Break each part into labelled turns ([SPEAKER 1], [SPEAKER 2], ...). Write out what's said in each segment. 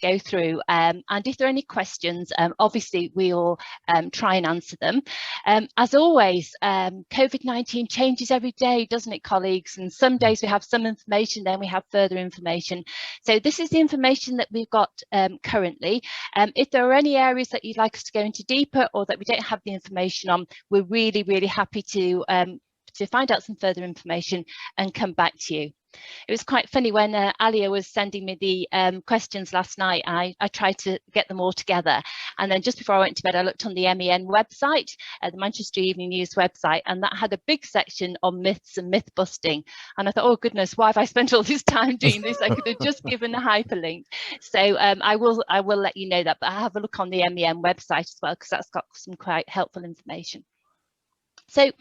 [SPEAKER 1] go through, and if there are any questions, obviously we'll try and answer them. As always, COVID-19 changes every day, doesn't it, colleagues? And some days we have some information, then we have further information. So this is the information that we've got currently. If there are any areas that you'd like us to go into deeper or that we don't have the information on, we're really, really happy to find out some further information and come back to you. It was quite funny when Alia was sending me the questions last night. I tried to get them all together, and then just before I went to bed I looked on the MEN website, the Manchester Evening News website, and that had a big section on myths and myth busting, and I thought, oh goodness, why have I spent all this time doing this? I could have just given a hyperlink. So I will let you know that, but I have a look on the MEN website as well, because that's got some quite helpful information. So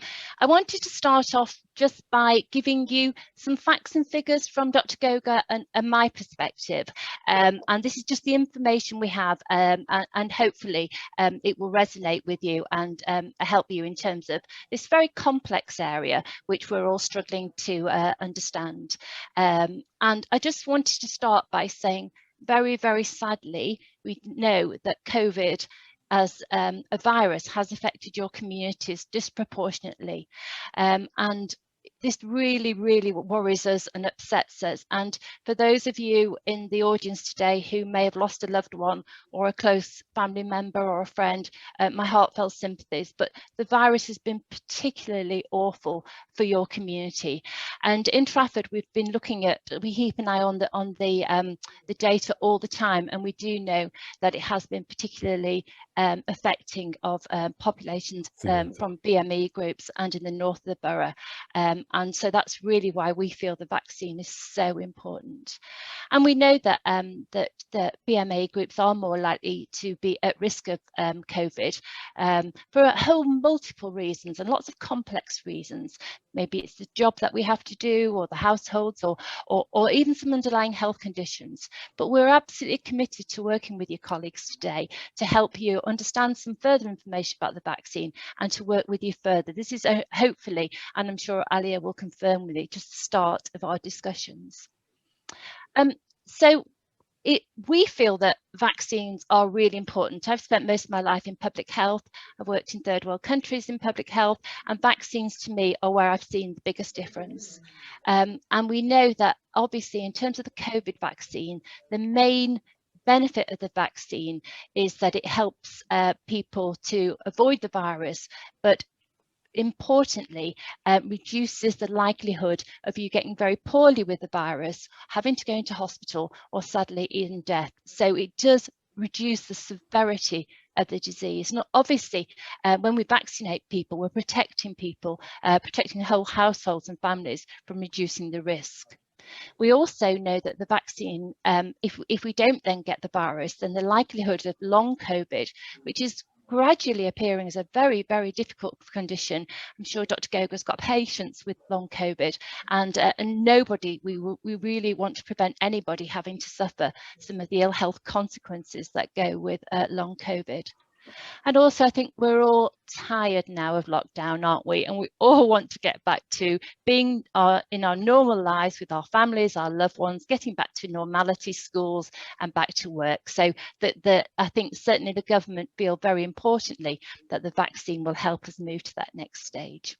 [SPEAKER 1] I wanted to start off just by giving you some facts and figures from Dr. Goga and my perspective. And this is just the information we have, and hopefully it will resonate with you and help you in terms of this very complex area, which we're all struggling to understand. And I just wanted to start by saying, very, very sadly, we know that COVID as a virus has affected your communities disproportionately, and this really, really worries us and upsets us. And for those of you in the audience today who may have lost a loved one or a close family member or a friend, my heartfelt sympathies. But the virus has been particularly awful for your community. And in Trafford, we've been looking at, we keep an eye on the data all the time, and we do know that it has been particularly affecting of populations from BME groups and in the north of the borough. And so that's really why we feel the vaccine is so important. And we know that that BMA groups are more likely to be at risk of COVID for a whole multiple reasons, and lots of complex reasons. Maybe it's the job that we have to do, or the households, or even some underlying health conditions. But we're absolutely committed to working with your colleagues today to help you understand some further information about the vaccine and to work with you further. This is hopefully, and I'm sure Alia will confirm with you, just the start of our discussions. So we feel that vaccines are really important. I've spent most of my life in public health. I've worked in third world countries in public health, and vaccines to me are where I've seen the biggest difference. And we know that obviously in terms of the COVID vaccine, the main benefit of the vaccine is that it helps people to avoid the virus, but importantly, reduces the likelihood of you getting very poorly with the virus, having to go into hospital, or sadly even death. So it does reduce the severity of the disease. And obviously, when we vaccinate people, we're protecting people, protecting whole households and families from reducing the risk. We also know that the vaccine, if we don't then get the virus, then the likelihood of long COVID, which is gradually appearing as a very, very difficult condition. I'm sure Dr. Goga's got patience with long COVID, and nobody, we really want to prevent anybody having to suffer some of the ill health consequences that go with long COVID. And also, I think we're all tired now of lockdown, aren't we? And we all want to get back to being in our normal lives with our families, our loved ones, getting back to normality, schools, and back to work. So I think certainly the government feel very importantly that the vaccine will help us move to that next stage.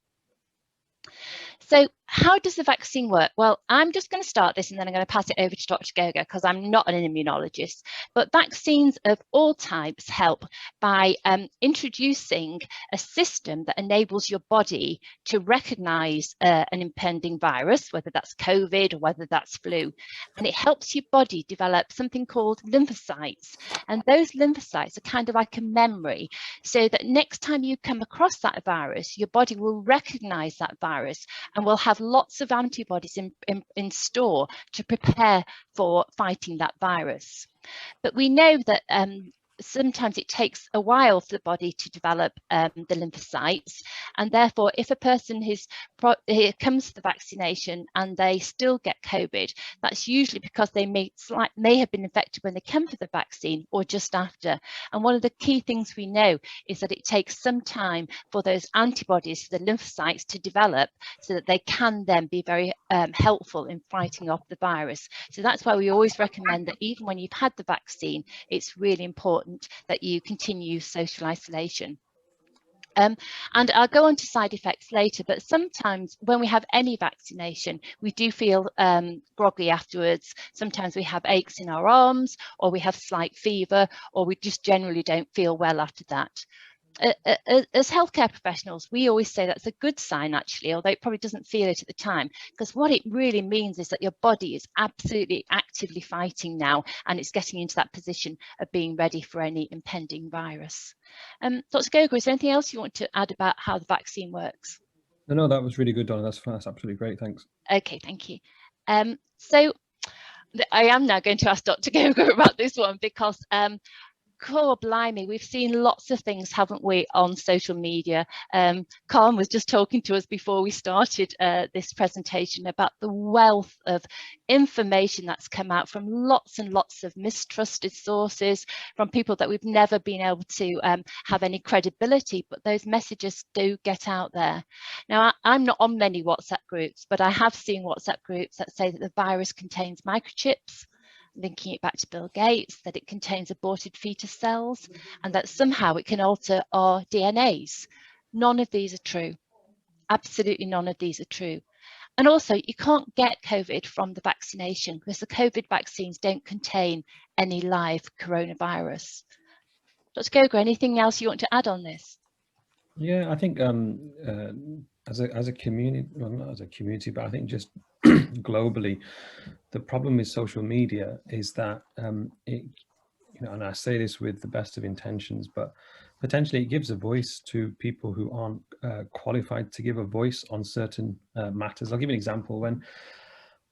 [SPEAKER 1] So how does the vaccine work? Well, I'm just going to start this and then I'm going to pass it over to Dr. Goga, because I'm not an immunologist. But vaccines of all types help by introducing a system that enables your body to recognize an impending virus, whether that's COVID or whether that's flu. And it helps your body develop something called lymphocytes. And those lymphocytes are kind of like a memory, so that next time you come across that virus, your body will recognize that virus and will have lots of antibodies in store to prepare for fighting that virus. But we know that sometimes it takes a while for the body to develop the lymphocytes, and therefore if a person comes to the vaccination and they still get COVID, that's usually because they may have been infected when they came for the vaccine or just after. And one of the key things we know is that it takes some time for those antibodies, the lymphocytes, to develop so that they can then be very helpful in fighting off the virus. So that's why we always recommend that even when you've had the vaccine, it's really important that you continue social isolation. And I'll go on to side effects later, but sometimes when we have any vaccination, we do feel groggy afterwards. Sometimes we have aches in our arms, or we have slight fever, or we just generally don't feel well after that. As healthcare professionals, we always say that's a good sign, actually, although it probably doesn't feel it at the time, because what it really means is that your body is absolutely actively fighting now, and it's getting into that position of being ready for any impending virus. Dr. Goga, is there anything else you want to add about how the vaccine works?
[SPEAKER 2] No, that was really good, Donna. That's absolutely great. Thanks.
[SPEAKER 1] Okay, thank you. So I am now going to ask Dr. Goga about this one, because core blimey, we've seen lots of things, haven't we, on social media. Colin was just talking to us before we started this presentation about the wealth of information that's come out from lots and lots of mistrusted sources, from people that we've never been able to have any credibility, but those messages do get out there. Now, I'm not on many WhatsApp groups, but I have seen WhatsApp groups that say that the virus contains microchips, linking it back to Bill Gates, that it contains aborted fetus cells, and that somehow it can alter our DNAs. None of these are true. Absolutely none of these are true. And also, you can't get COVID from the vaccination, because the COVID vaccines don't contain any live coronavirus. Dr. Goga, anything else you want to add on this?
[SPEAKER 2] Yeah, I think as a community, well, not as a community, but I think just globally, the problem with social media is that it, and I say this with the best of intentions, but potentially it gives a voice to people who aren't qualified to give a voice on certain matters. I'll give you an example. When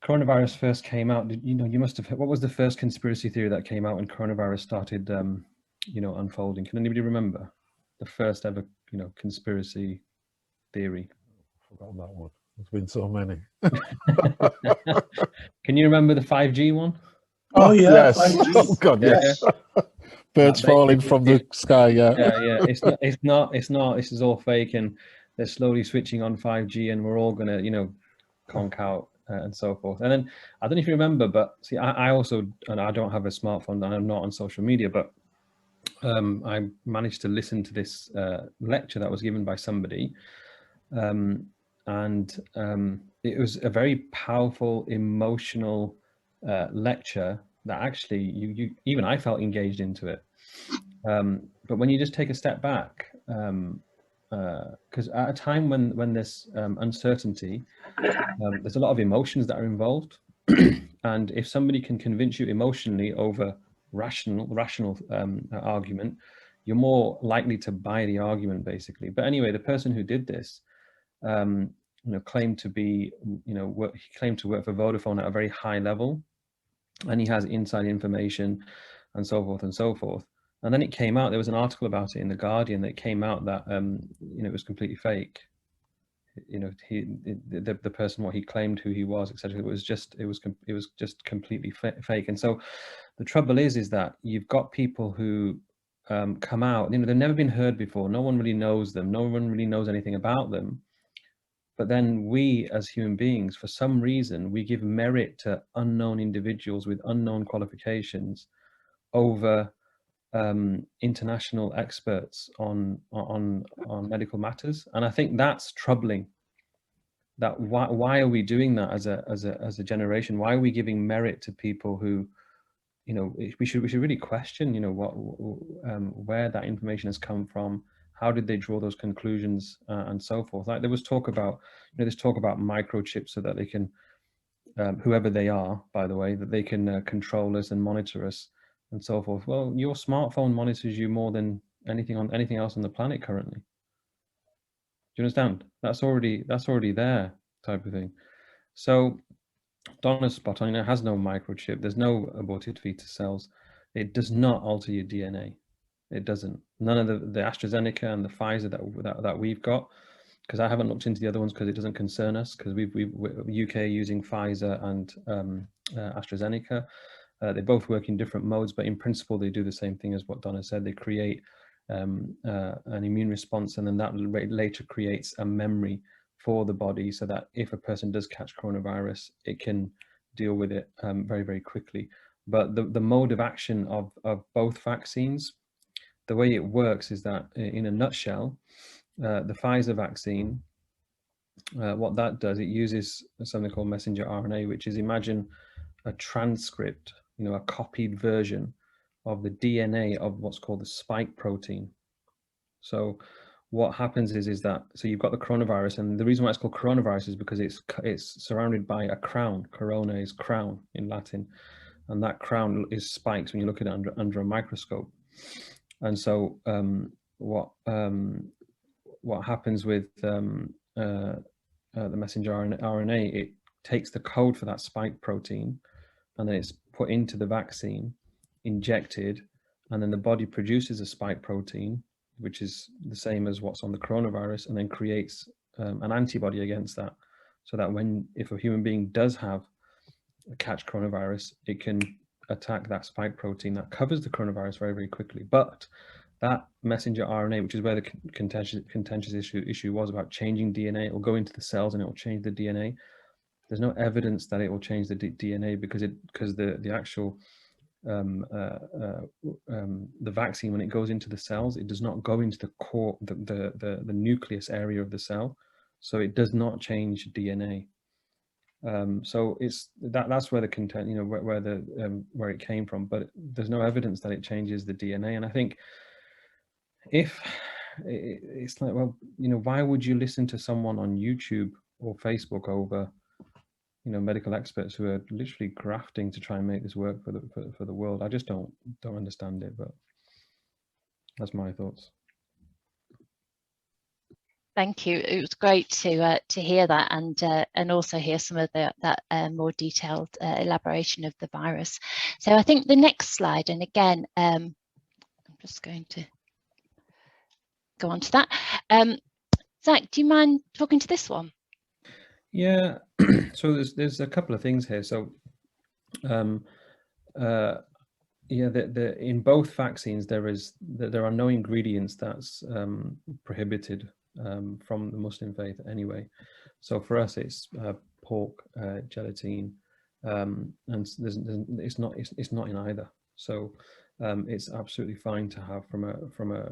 [SPEAKER 2] coronavirus first came out, you must have heard, what was the first conspiracy theory that came out when coronavirus started, unfolding? Can anybody remember the first ever, conspiracy theory?
[SPEAKER 3] I forgot that one. There's been so many.
[SPEAKER 2] Can you remember the 5G one?
[SPEAKER 3] Oh yeah,
[SPEAKER 4] yes.
[SPEAKER 3] 5G. Oh God, yes. Birds falling from the sky.
[SPEAKER 2] Yeah. It's not. This is all fake, and they're slowly switching on 5G, and we're all gonna, conk out and so forth. And then I don't know if you remember, but see, I also, and I don't have a smartphone, and I'm not on social media, but I managed to listen to this lecture that was given by somebody. And it was a very powerful, emotional lecture that actually you even I felt engaged into it. But when you just take a step back, because at a time when there's uncertainty, there's a lot of emotions that are involved. And if somebody can convince you emotionally over rational argument, you're more likely to buy the argument, basically. But anyway, the person who did this, claimed to be, he claimed to work for Vodafone at a very high level, and he has inside information and so forth and so forth. And then it came out, there was an article about it in The Guardian that came out that, it was completely fake. The person, what he claimed, who he was, etc. It was just completely fake. And so the trouble is that you've got people who come out, they've never been heard before. No one really knows them. No one really knows anything about them. But then we, as human beings, for some reason, we give merit to unknown individuals with unknown qualifications over international experts on medical matters. And I think that's troubling. That why are we doing that as a generation? Why are we giving merit to people who, we should really question, where that information has come from. How did they draw those conclusions and so forth? Like there was talk about, there's talk about microchips so that they can, whoever they are, by the way, that they can control us and monitor us and so forth. Well, your smartphone monitors you more than anything else on the planet currently. Do you understand? That's already there, type of thing. So Donna's spot on. It has no microchip. There's no aborted fetus cells. It does not alter your DNA. It doesn't. None of the AstraZeneca and the Pfizer that we've got, because I haven't looked into the other ones because it doesn't concern us, because we're UK using Pfizer and AstraZeneca. They both work in different modes, but in principle they do the same thing as what Donna said. They create an immune response, and then that later creates a memory for the body, so that if a person does catch coronavirus, it can deal with it very, very quickly. But the mode of action of both vaccines, the way it works is that, in a nutshell, the Pfizer vaccine, what that does, it uses something called messenger RNA, which is, imagine a transcript, a copied version of the DNA of what's called the spike protein. So what happens is that, so you've got the coronavirus, and the reason why it's called coronavirus is because it's surrounded by a crown. Corona is crown in Latin, and that crown is spikes when you look at it under a microscope. And so what happens with the messenger RNA, it takes the code for that spike protein, and then it's put into the vaccine, injected, and then the body produces a spike protein, which is the same as what's on the coronavirus, and then creates an antibody against that, so that if a human being does catch coronavirus, it can attack that spike protein that covers the coronavirus very, very quickly. But that messenger RNA, which is where the contentious issue was about changing DNA, it will go into the cells and it will change the DNA. There's no evidence that it will change the DNA, because the actual the vaccine, when it goes into the cells, it does not go into the core, the nucleus area of the cell, so it does not change DNA. So that's where the content, where it came from, but there's no evidence that it changes the DNA. And I think it's like, well, why would you listen to someone on YouTube or Facebook over medical experts who are literally grafting to try and make this work for the world? I just don't understand it, but that's my thoughts.
[SPEAKER 1] Thank you. It was great to hear that, and also hear some of that more detailed elaboration of the virus. So I think the next slide, and again, I'm just going to go on to that. Zach, do you mind talking to this one?
[SPEAKER 2] Yeah. So there's a couple of things here. So yeah, in both vaccines there are no ingredients that's prohibited from the Muslim faith anyway. So for us it's pork, gelatin, and it's not in either. So it's absolutely fine to have from a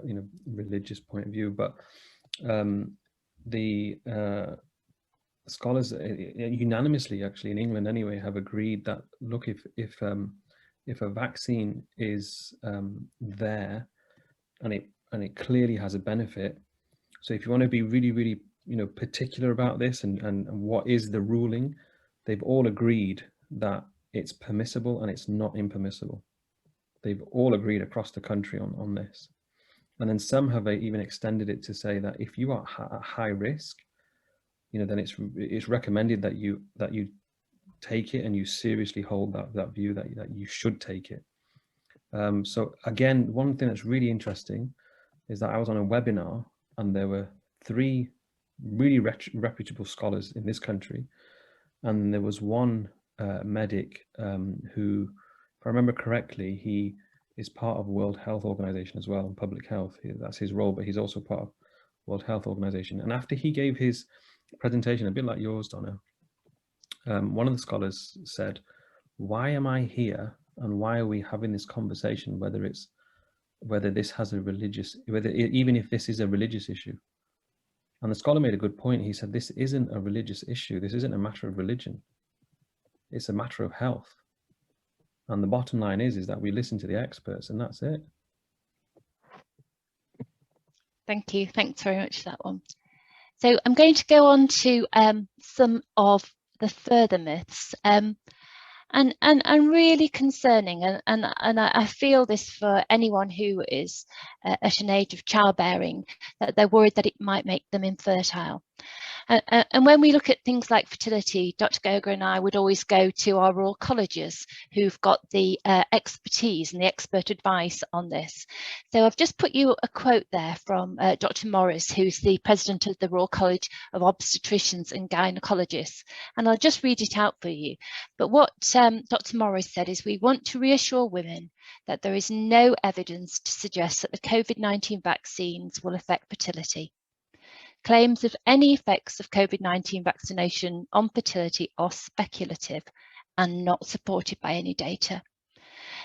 [SPEAKER 2] religious point of view. But the scholars unanimously, actually in England anyway, have agreed that, look, if a vaccine is there and it clearly has a benefit, so if you want to be really, really particular about this and what is the ruling, they've all agreed that it's permissible and it's not impermissible. They've all agreed across the country on this. And then some have even extended it to say that if you are at high risk, then it's recommended that you take it, and you seriously hold that view that you should take it. So again, one thing that's really interesting is that I was on a webinar, and there were 3 really reputable scholars in this country, and there was one medic who, if I remember correctly, he is part of World Health Organization as well, in public health. That's his role, but he's also part of World Health Organization. And after he gave his presentation, a bit like yours, Donna, one of the scholars said, "Why am I here, and why are we having this conversation, whether this has a religious, even if this is a religious issue?" And the scholar made a good point. He said, this isn't a religious issue. This isn't a matter of religion. It's a matter of health. And the bottom line is that we listen to the experts, and that's it.
[SPEAKER 1] Thank you. Thanks very much for that one. So I'm going to go on to some of the further myths, and really concerning, and I feel this for anyone who is at an age of childbearing, that they're worried that it might make them infertile. And when we look at things like fertility, Dr. Goga and I would always go to our Royal Colleges who've got the expertise and the expert advice on this. So I've just put you a quote there from Dr. Morris, who's the president of the Royal College of Obstetricians and Gynecologists. And I'll just read it out for you. But what Dr. Morris said is, we want to reassure women that there is no evidence to suggest that the COVID-19 vaccines will affect fertility. Claims of any effects of COVID-19 vaccination on fertility are speculative and not supported by any data.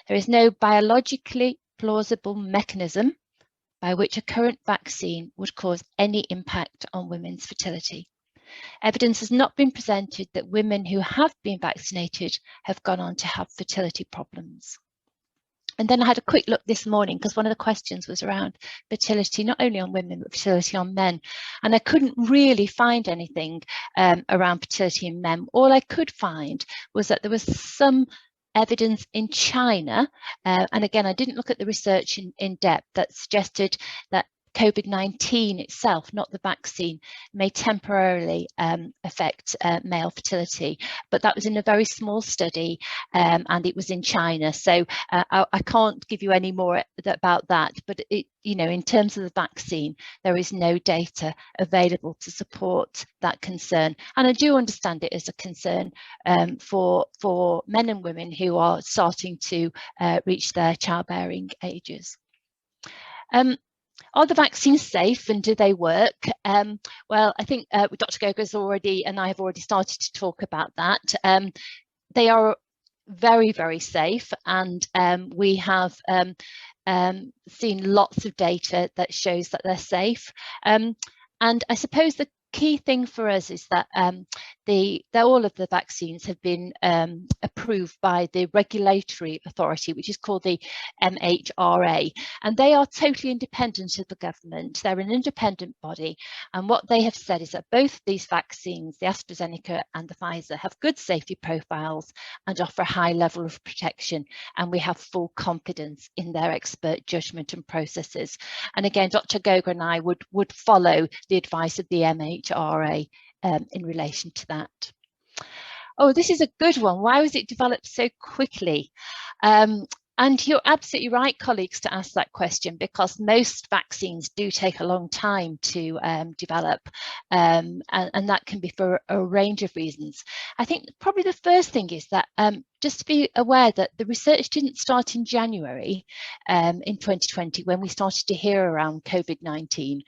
[SPEAKER 1] There is no biologically plausible mechanism by which a current vaccine would cause any impact on women's fertility. Evidence has not been presented that women who have been vaccinated have gone on to have fertility problems. And then I had a quick look this morning because one of the questions was around fertility, not only on women, but fertility on men. And I couldn't really find anything around fertility in men. All I could find was that there was some evidence in China. And again, I didn't look at the research in depth that suggested that COVID-19 itself, not the vaccine, may temporarily affect male fertility, but that was in a very small study and it was in China. So I can't give you any more about that, but in terms of the vaccine, there is no data available to support that concern. And I do understand it as a concern for men and women who are starting to reach their childbearing ages. Are the vaccines safe and do they work? Well, I think Dr. Goga's and I have already started to talk about that. They are very, very safe, and we have seen lots of data that shows that they're safe. And I suppose the key thing for us is that all of the vaccines have been approved by the regulatory authority, which is called the MHRA, and they are totally independent of the government. They're an independent body, and what they have said is that both of these vaccines, the AstraZeneca and the Pfizer, have good safety profiles and offer a high level of protection, and we have full confidence in their expert judgment and processes. And again, Dr. Goga and I would follow the advice of the MHRA in relation to that. Oh, this is a good one. Why was it developed so quickly? And you're absolutely right, colleagues, to ask that question, because most vaccines do take a long time to develop, and that can be for a range of reasons. I think probably the first thing is that just to be aware that the research didn't start in January in 2020 when we started to hear around COVID-19,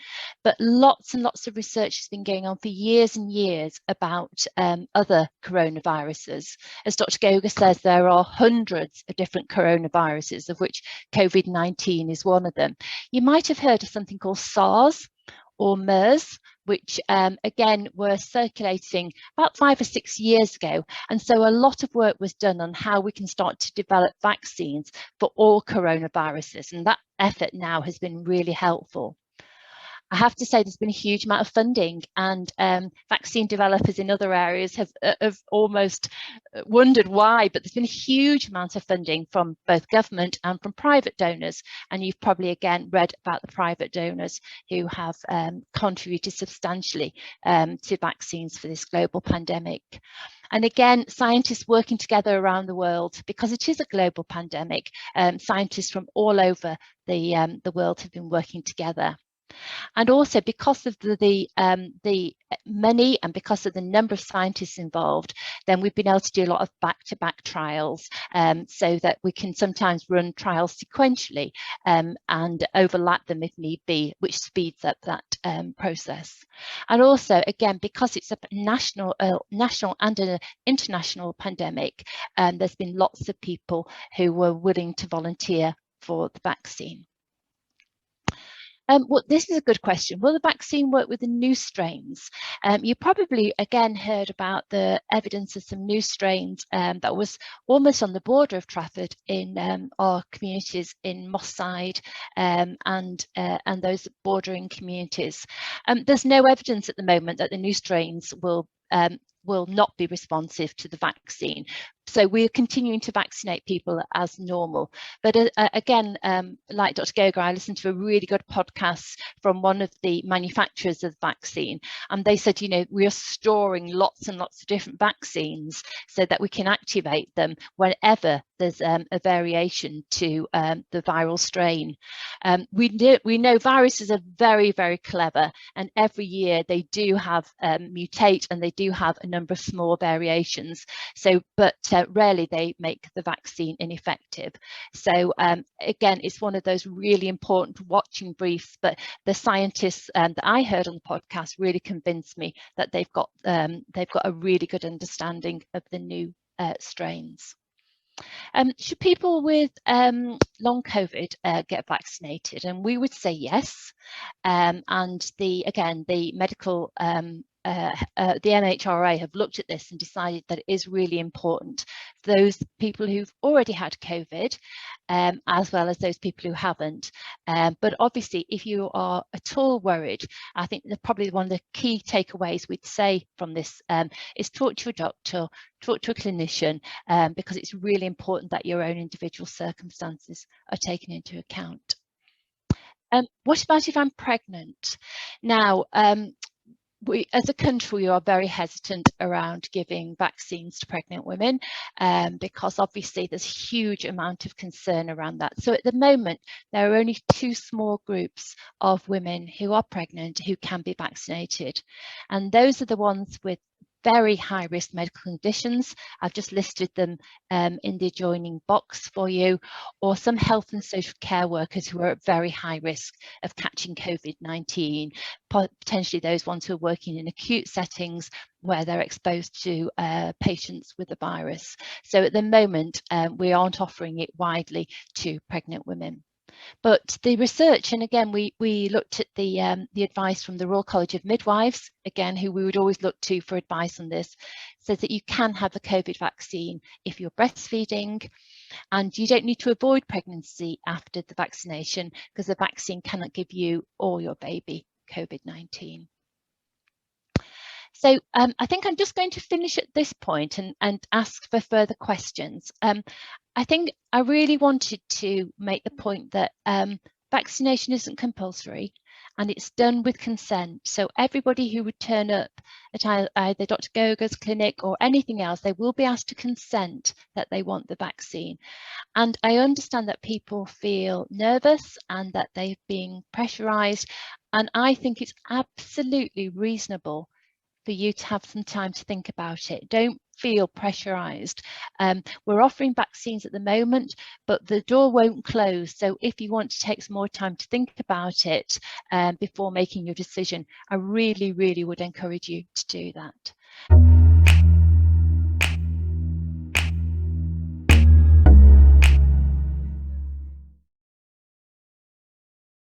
[SPEAKER 1] but lots and lots of research has been going on for years and years about other coronaviruses. As Dr. Goga says, there are hundreds of different coronaviruses, of which COVID-19 is one of them. You might have heard of something called SARS or MERS, which again were circulating about 5 or 6 years ago. And so a lot of work was done on how we can start to develop vaccines for all coronaviruses. And that effort now has been really helpful. I have to say there's been a huge amount of funding, and vaccine developers in other areas have almost wondered why, but there's been a huge amount of funding from both government and from private donors. And you've probably again read about the private donors who have contributed substantially to vaccines for this global pandemic. And again, scientists working together around the world, because it is a global pandemic, scientists from all over the world have been working together. And also because of the money and because of the number of scientists involved, then we've been able to do a lot of back-to-back trials so that we can sometimes run trials sequentially and overlap them if need be, which speeds up that process. And also, again, because it's a national and an international pandemic, there's been lots of people who were willing to volunteer for the vaccine. Well, this is a good question. Will the vaccine work with the new strains? You probably, again, heard about the evidence of some new strains that was almost on the border of Trafford in our communities in Moss Side and those bordering communities. There's no evidence at the moment that the new strains will not be responsive to the vaccine. So we're continuing to vaccinate people as normal. But again, like Dr. Goga, I listened to a really good podcast from one of the manufacturers of the vaccine, and they said, you know, we are storing lots and lots of different vaccines so that we can activate them whenever there's a variation to the viral strain. We know viruses are very, very clever, and every year they do have mutate, and they do have a number of small variations. So, but rarely they make the vaccine ineffective. So again, it's one of those really important watching briefs, but the scientists that I heard on the podcast really convinced me that they've got a really good understanding of the new strains. Should people with long COVID get vaccinated? And we would say yes. And the medical the MHRA have looked at this and decided that it is really important for those people who've already had COVID, as well as those people who haven't. But obviously, if you are at all worried, I think that probably one of the key takeaways we'd say from this is talk to a doctor, talk to a clinician, because it's really important that your own individual circumstances are taken into account. What about if I'm pregnant? Now, we, as a country, we are very hesitant around giving vaccines to pregnant women because obviously there's a huge amount of concern around that. So at the moment, there are only 2 small groups of women who are pregnant who can be vaccinated. And those are the ones with very high risk medical conditions. I've just listed them in the adjoining box for you, or some health and social care workers who are at very high risk of catching COVID-19, potentially those ones who are working in acute settings where they're exposed to patients with the virus. So at the moment, we aren't offering it widely to pregnant women. But the research, and again, we looked at the advice from the Royal College of Midwives, again, who we would always look to for advice on this, says that you can have a COVID vaccine if you're breastfeeding, and you don't need to avoid pregnancy after the vaccination because the vaccine cannot give you or your baby COVID-19. So I think I'm just going to finish at this point and ask for further questions. I think I really wanted to make the point that vaccination isn't compulsory and it's done with consent. So everybody who would turn up at either Dr. Goga's clinic or anything else, they will be asked to consent that they want the vaccine. And I understand that people feel nervous and that they're being pressurised. And I think it's absolutely reasonable for you to have some time to think about it. Don't feel pressurized. We're offering vaccines at the moment, but the door won't close. So if you want to take some more time to think about it before making your decision, I really, really would encourage you to do that.